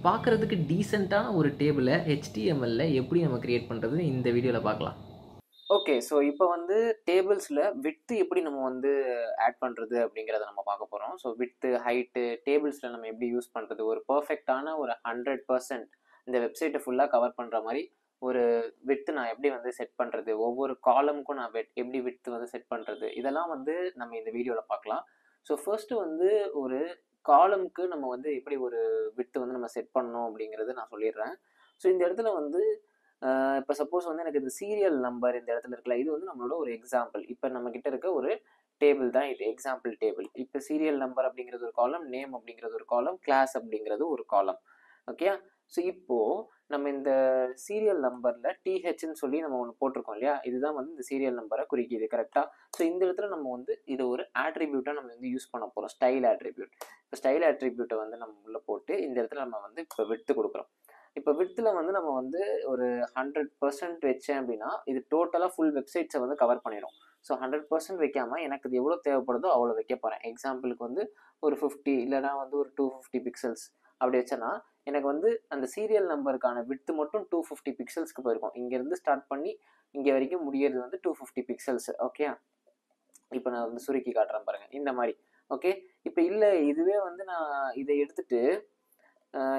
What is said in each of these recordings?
பார்க்குறதுக்கு டீசென்ட்டான ஒரு டேபிளை HTML-ல எப்படி நம்ம கிரியேட் பண்ணுறதுன்னு இந்த வீடியோவில் பார்க்கலாம். ஓகே, ஸோ இப்போ வந்து டேபிள்ஸில் விட்த்து எப்படி நம்ம வந்து ஆட் பண்ணுறது அப்படிங்கிறத நம்ம பார்க்க போகிறோம். ஸோ விட்த்து, ஹைட்டு, டேபிள்ஸில் நம்ம எப்படி யூஸ் பண்ணுறது, ஒரு பர்ஃபெக்டான ஒரு 100% இந்த வெப்சைட்டை ஃபுல்லாக கவர் பண்ணுற மாதிரி ஒரு விட்த்து நான் எப்படி வந்து செட் பண்ணுறது, ஒவ்வொரு காலமுக்கும் நான் எப்படி விட்த்து வந்து செட் பண்ணுறது, இதெல்லாம் வந்து நம்ம இந்த வீடியோவில் பார்க்கலாம். ஸோ ஃபர்ஸ்ட்டு வந்து ஒரு காலமுக்கு நம்ம வந்து எப்படி ஒரு விட்த்து வந்து நம்ம செட் பண்ணணும் அப்படிங்கிறது நான் சொல்லிடுறேன். ஸோ இந்த இடத்துல வந்து இப்போ சப்போஸ் வந்து எனக்கு இந்த சீரியல் நம்பர் இந்த இடத்துல இருக்குல்ல, இது வந்து நம்மளோட ஒரு எக்ஸாம்பிள். இப்போ நம்ம கிட்ட இருக்க ஒரு டேபிள் தான் இது, எக்ஸாம்பிள் டேபிள். இப்போ சீரியல் நம்பர் அப்படிங்கிறது ஒரு காலம், நேம் அப்படிங்கிறது ஒரு காலம், கிளாஸ் அப்படிங்கிறது ஒரு காலம். ஓகே, ஸோ இப்போ நம்ம இந்த சீரியல் நம்பர்ல டிஹெச்ன்னு சொல்லி நம்ம ஒன்று போட்டிருக்கோம் இல்லையா, இதுதான் வந்து இந்த சீரியல் நம்பரை குறிக்கிது. கரெக்டாக? ஸோ இந்த இடத்துல நம்ம வந்து இது ஒரு ஆட்ரிபியூட்டாக நம்ம வந்து யூஸ் பண்ண போகிறோம், ஸ்டைல் ஆட்ரிபியூட். இப்போ ஸ்டைல் ஆட்ரிபியூட்டை வந்து நம்ம உள்ள போட்டு இந்த இடத்துல நம்ம வந்து இப்போ விட்த்து கொடுக்குறோம். இப்போ விட்த்தில் வந்து நம்ம வந்து ஒரு 100% வச்சேன் அப்படின்னா இது டோட்டலாக ஃபுல் வெப்சைட்ஸை வந்து கவர் பண்ணிடும். ஸோ 100% வைக்காமல் எனக்கு இது எவ்வளோ தேவைப்படுதோ அவ்வளோ வைக்க போகிறேன். எக்ஸாம்பிளுக்கு வந்து ஒரு 50 இல்லைனா வந்து ஒரு 250 பிக்சல்ஸ் அப்படி வச்சேன்னா எனக்கு வந்து அந்த சீரியல் நம்பருக்கான விட்த்து மட்டும் 250 பிக்சல்ஸ்க்கு போயிருக்கும். இங்கேருந்து ஸ்டார்ட் பண்ணி இங்கே வரைக்கும் முடியறது வந்து 250 பிக்சல்ஸ். ஓகே, இப்போ நான் வந்து சுருக்கி காட்டுறேன் பாருங்கள், இந்த மாதிரி. ஓகே, இப்போ இல்லை இதுவே வந்து நான் இதை எடுத்துட்டு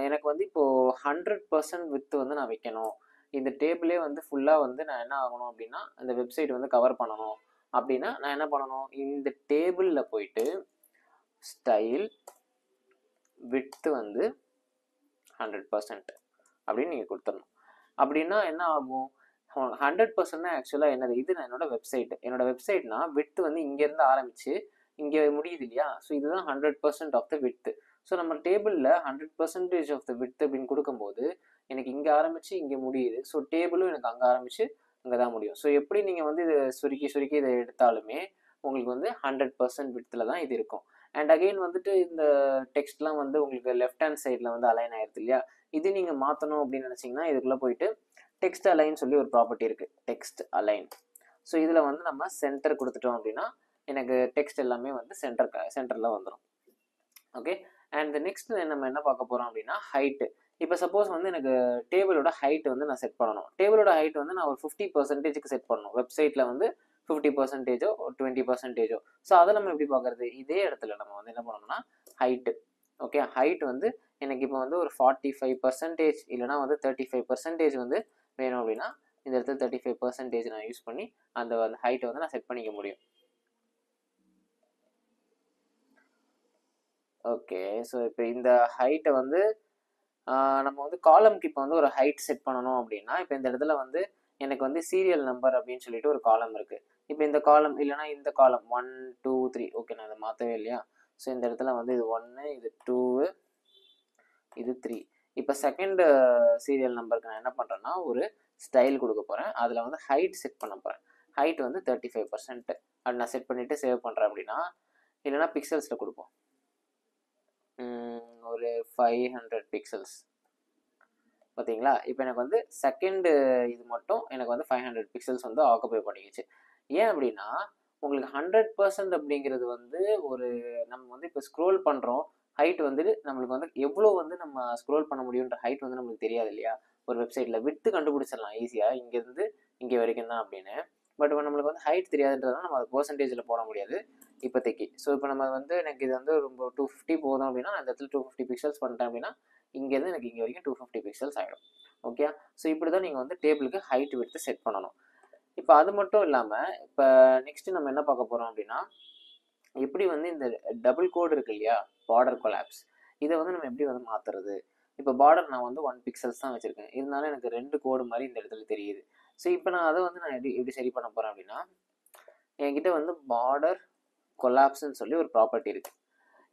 எனக்கு வந்து இப்போது 100% விட்த்து வந்து நான் வைக்கணும், இந்த டேபிளே வந்து ஃபுல்லாக வந்து நான் என்ன ஆகணும் அப்படின்னா அந்த வெப்சைட் வந்து கவர் பண்ணணும் அப்படின்னா நான் என்ன பண்ணணும், இந்த டேபிளில் போயிட்டு ஸ்டைல் விட்த்து வந்து 100% அப்படின்னு நீங்கள் கொடுத்துடணும். அப்படின்னா என்ன ஆகும், 100% ஆக்சுவலாக என்னது, இது நான் என்னோட வெப்சைட்னா விட்த்து வந்து இங்கேருந்து ஆரம்பித்து இங்கே முடியுது இல்லையா. ஸோ இதுதான் 100% ஆஃப் த விட்த்து. ஸோ நம்ம டேபிளில் 100% ஆஃப் த விட்த் அப்படின்னு கொடுக்கும்போது எனக்கு இங்கே ஆரம்பித்து இங்கே முடியுது. ஸோ டேபிளும் எனக்கு அங்கே ஆரம்பித்து அங்கே தான் முடியும். ஸோ எப்படி நீங்கள் வந்து இதை சுருக்கி இதை எடுத்தாலுமே உங்களுக்கு வந்து 100% விட்த்தில் தான் இது இருக்கும். அண்ட் அகெயின் வந்துட்டு இந்த டெக்ஸ்ட்லாம் வந்து உங்களுக்கு லெஃப்ட் ஹேண்ட் சைடில் வந்து அலைன் ஆயிடுது இல்லையா. இது நீங்கள் மாற்றணும் அப்படின்னு நினச்சிங்கன்னா இதுக்குள்ளே போயிட்டு டெக்ஸ்ட் அலைன் சொல்லி ஒரு ப்ராப்பர்ட்டி இருக்குது, டெக்ஸ்ட் அலைன். ஸோ இதில் வந்து நம்ம சென்டர் கொடுத்துட்டோம் அப்படின்னா எனக்கு டெக்ஸ்ட் எல்லாமே வந்து சென்டரில் வந்துடும். ஓகே, அண்ட் நெக்ஸ்ட் நம்ம என்ன பார்க்க போகிறோம் அப்படின்னா ஹைட்டு. இப்போ சப்போஸ் வந்து எனக்கு டேபிளோட ஹைட் வந்து நான் செட் பண்ணணும். டேபிளோட ஹைட் வந்து நான் ஒரு 50%க்கு செட் பண்ணணும். வெப்சைட்டில் வந்து 50%ஓ 20%ஓ. ஸோ அதை நம்ம எப்படி பார்க்குறது, இதே இடத்துல நம்ம வந்து என்ன பண்ணணும்னா ஹைட்டு. ஓகே, ஹைட் வந்து எனக்கு இப்போ வந்து ஒரு 45% இல்லைனா வந்து 35% வந்து வேணும் அப்படின்னா இந்த இடத்துல 35% நான் யூஸ் பண்ணி அந்த ஹைட்டை வந்து நான் செட் பண்ணிக்க முடியும். ஓகே, ஸோ இப்போ இந்த ஹைட்டை வந்து நம்ம வந்து காலம்க்கு இப்போ வந்து ஒரு ஹைட் செட் பண்ணணும் அப்படின்னா இப்போ இந்த இடத்துல வந்து எனக்கு வந்து சீரியல் நம்பர் அப்படின்னு சொல்லிட்டு ஒரு காலம் இருக்குது. இப்போ இந்த காலம் இல்லைனா இந்த காலம் 1 2 3. ஓகே, நான் அதை மாற்றவே இல்லையா. ஸோ இந்த இடத்துல வந்து இது 1, இது 2, இது 3. இப்போ செகண்ட் சீரியல் நம்பருக்கு நான் என்ன பண்ணுறேன்னா ஒரு ஸ்டைல் கொடுக்க போகிறேன். அதில் வந்து ஹைட் செட் பண்ண போகிறேன். ஹைட் வந்து 35% அது நான் செட் பண்ணிவிட்டு சேவ் பண்ணுறேன் அப்படின்னா, இல்லைனா பிக்சல்ஸில் கொடுப்போம், ஒரு 500 பிக்சல்ஸ். பார்த்தீங்களா, இப்போ எனக்கு வந்து செகண்டு இது மட்டும் எனக்கு வந்து 500 பிக்சல்ஸ் வந்து ஆக்குபை பண்ணிக்கிச்சு. ஏன் அப்படின்னா உங்களுக்கு 100% அப்படிங்கிறது வந்து ஒரு நம்ம வந்து இப்போ ஸ்க்ரோல் பண்ணுறோம், ஹைட் வந்து நம்மளுக்கு வந்து எவ்வளோ வந்து நம்ம ஸ்க்ரோல் பண்ண முடியுன்ற ஹைட் வந்து நம்மளுக்கு தெரியாது இல்லையா. ஒரு வெப்சைட்டில் விட்த்து கண்டுபிடிச்சிடலாம் ஈஸியாக, இங்கேருந்து இங்கே வரைக்கும் தான் அப்படின்னு. பட் இப்போ நம்மளுக்கு வந்து ஹைட் தெரியாதுன்றதுனால நம்ம அதை பர்சன்டேஜில் போட முடியாது இப்போதைக்கு. ஸோ இப்போ நம்ம வந்து எனக்கு இது வந்து ரொம்ப 250 போதும் அப்படின்னா அந்த இடத்துல 250 பிக்சல்ஸ் பண்ணிட்டேன் அப்படின்னா இங்கேருந்து எனக்கு இங்கே வரைக்கும் 250 பிக்சல்ஸ் ஆகிடும். ஓகே, ஸோ இப்படி தான் நீங்கள் வந்து டேபிளுக்கு ஹைட் விட்த்து செட் பண்ணணும். இப்போ அது மட்டும் இல்லாமல் இப்போ நெக்ஸ்ட்டு நம்ம என்ன பார்க்க போகிறோம் அப்படின்னா எப்படி வந்து இந்த டபுள் கோடு இருக்கு இல்லையா, பார்டர் கொலாப்ஸ், இதை வந்து நம்ம எப்படி வந்து மாற்றுறது. இப்போ பார்டர் நான் வந்து 1 பிக்சல்ஸ் தான் வச்சுருக்கேன், இருந்தாலும் எனக்கு 2 கோடு மாதிரி இந்த இடத்துல தெரியுது. ஸோ இப்போ நான் அதை வந்து நான் எப்படி சரி பண்ண போகிறேன் அப்படின்னா என்கிட்ட வந்து பார்டர் கொலாப்ஸ்ன்னு சொல்லி ஒரு ப்ராப்பர்ட்டி இருக்குது.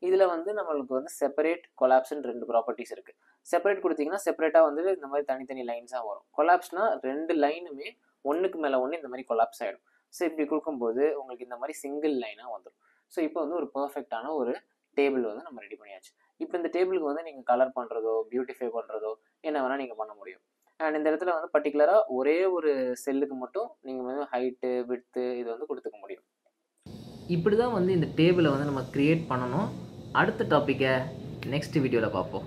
இதில் வந்து நம்மளுக்கு வந்து செப்பரேட் கொலாப்ஸ்ன்னு 2 ப்ராப்பர்ட்டிஸ் இருக்குது. செப்பரேட் கொடுத்தீங்கன்னா செப்பரேட்டாக வந்து இந்த மாதிரி தனித்தனி லைன்ஸாக வரும். கொலாப்ஸ்னால் 2 லைனுமே ஒன்றுக்கு மேலே ஒன்று இந்த மாதிரி கொலாப்ஸ் ஆகிடும். ஸோ இப்படி கொடுக்கும்போது உங்களுக்கு இந்த மாதிரி சிங்கிள் லைனாக வந்துடும். ஸோ இப்போ வந்து ஒரு பர்ஃபெக்டான ஒரு டேபிள் வந்து நம்ம ரெடி பண்ணியாச்சு. இப்போ இந்த டேபிளுக்கு வந்து நீங்கள் கலர் பண்ணுறதோ பியூட்டிஃபை பண்ணுறதோ என்ன வேணால் நீங்கள் பண்ண முடியும். அண்ட் இந்த இடத்துல வந்து பர்டிகுலராக ஒரே ஒரு செல்லுக்கு மட்டும் நீங்கள் வந்து ஹைட்டு விட்த்து இது வந்து கொடுத்துக்க முடியும். இப்படி தான் வந்து இந்த டேபிளை வந்து நம்ம க்ரியேட் பண்ணணும். அடுத்த டாப்பிக்கை நெக்ஸ்ட் வீடியோவில் பார்ப்போம்.